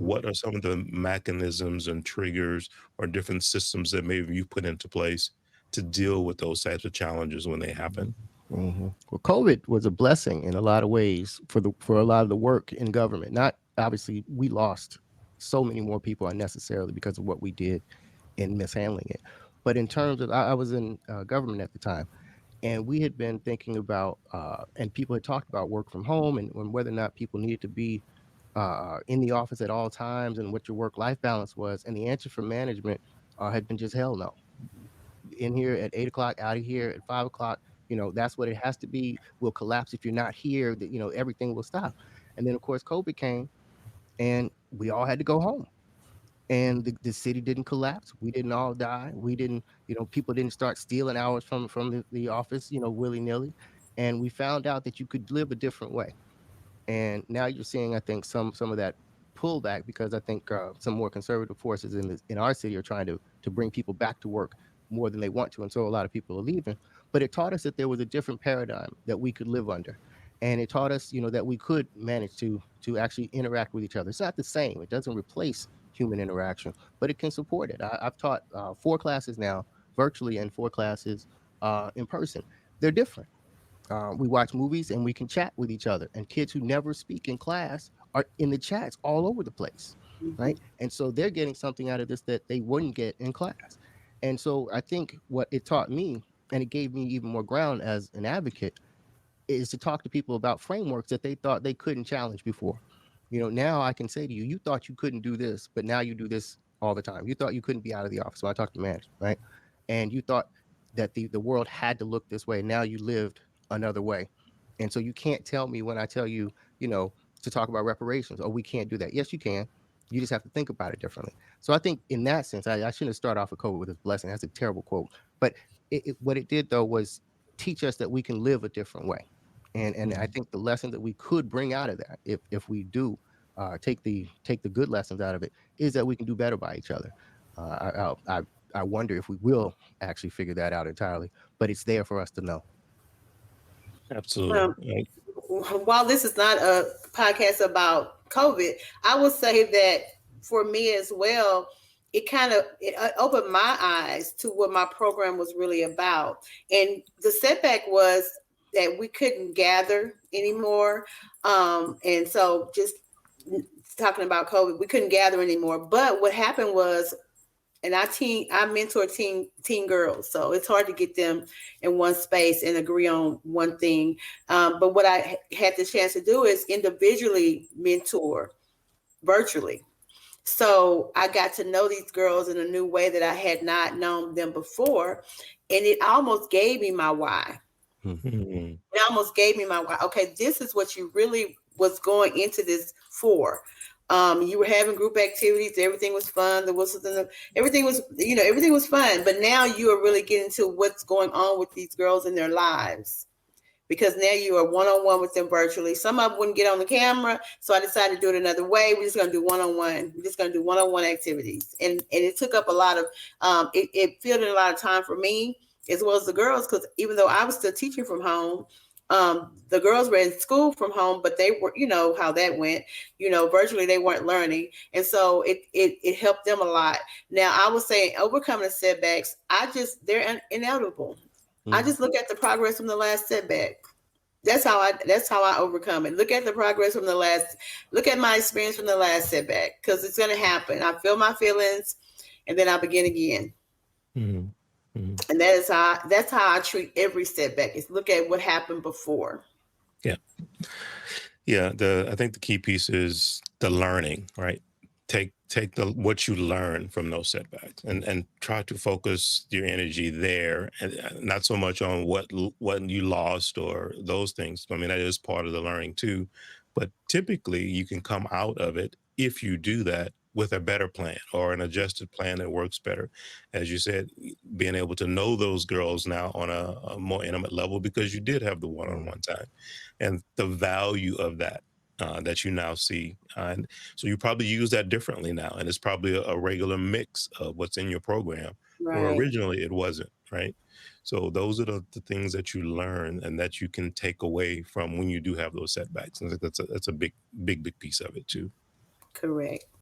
what are some of the mechanisms and triggers or different systems that maybe you put into place to deal with those types of challenges when they happen? Well, COVID was a blessing in a lot of ways for a lot of the work in government. Not obviously, we lost so many more people unnecessarily because of what we did in mishandling it. But in terms of, I was in government at the time, and we had been thinking about, and people had talked about work from home and whether or not people needed to be in the office at all times and what your work-life balance was. And the answer from management had been just hell no. In here at 8 o'clock, out of here at 5 o'clock. That's what it has to be. We'll collapse if you're not here. That everything will stop. And then of course COVID came, and we all had to go home. And the city didn't collapse. We didn't all die. We didn't. People didn't start stealing hours from the office. Willy nilly. And we found out that you could live a different way. And now you're seeing, I think, some of that pullback because I think some more conservative forces in our city are trying to bring people back to work more than they want to, and so a lot of people are leaving. But it taught us that there was a different paradigm that we could live under, and it taught us, that we could manage to actually interact with each other. It's not the same. It doesn't replace human interaction, but it can support it. I've taught 4 classes now virtually and 4 classes in person. They're different. We watch movies and we can chat with each other. And kids who never speak in class are in the chats all over the place, right? And so they're getting something out of this that they wouldn't get in class. And so I think what it taught me, and it gave me even more ground as an advocate, is to talk to people about frameworks that they thought they couldn't challenge before. Now I can say to you, you thought you couldn't do this, but now you do this all the time. You thought you couldn't be out of the office. So I talked to management, right? And you thought that the world had to look this way. Now you lived another way. And so you can't tell me when I tell you, to talk about reparations, oh, we can't do that. Yes, you can. You just have to think about it differently. So I think in that sense, I shouldn't start off with COVID with this blessing. That's a terrible quote. But what it did, though, was teach us that we can live a different way. And I think the lesson that we could bring out of that, if we do take the good lessons out of it, is that we can do better by each other. I wonder if we will actually figure that out entirely, but it's there for us to know. Absolutely. Um, while this is not a podcast about COVID, I will say that for me as well, it opened my eyes to what my program was really about. And the setback was that we couldn't gather anymore. And so just talking about COVID, we couldn't gather anymore. But what happened was, and I mentor teen girls, so it's hard to get them in one space and agree on one thing. But what I had the chance to do is individually mentor virtually. So I got to know these girls in a new way that I had not known them before, and it almost gave me my why. Mhm. It almost gave me my why. Okay, this is what you really was going into this for. You were having group activities. Everything was fun. There was everything was, everything was fun. But now you are really getting to what's going on with these girls in their lives, because now you are one on one with them virtually. Some of them wouldn't get on the camera, so I decided to do it another way. We're just going to do one on one. We're just going to do one on one activities, and it took up a lot of it filled in a lot of time for me as well as the girls, because even though I was still teaching from home, the girls were in school from home, but they were, how that went, virtually they weren't learning. And so it helped them a lot. Now I was saying overcoming the setbacks, they're inevitable. I just look at the progress from the last setback. That's how I overcome it. Look at the progress from look at my experience from the last setback, because it's going to happen. I feel my feelings, and then I begin again. Mhm. Mhm. And that's how I treat every setback, is look at what happened before. Yeah. Yeah. I think the key piece is the learning, right? Take the what you learn from those setbacks and try to focus your energy there, and not so much on what you lost or those things. I mean, that is part of the learning too, but typically you can come out of it if you do that with a better plan or an adjusted plan that works better. As you said, being able to know those girls now on a more intimate level because you did have the one-on-one time, and the value of that that you now see. And so you probably use that differently now. And it's probably a regular mix of what's in your program, where Right. originally it wasn't, right? So those are the things that you learn and that you can take away from when you do have those setbacks. And I think that's a big piece of it too. Correct.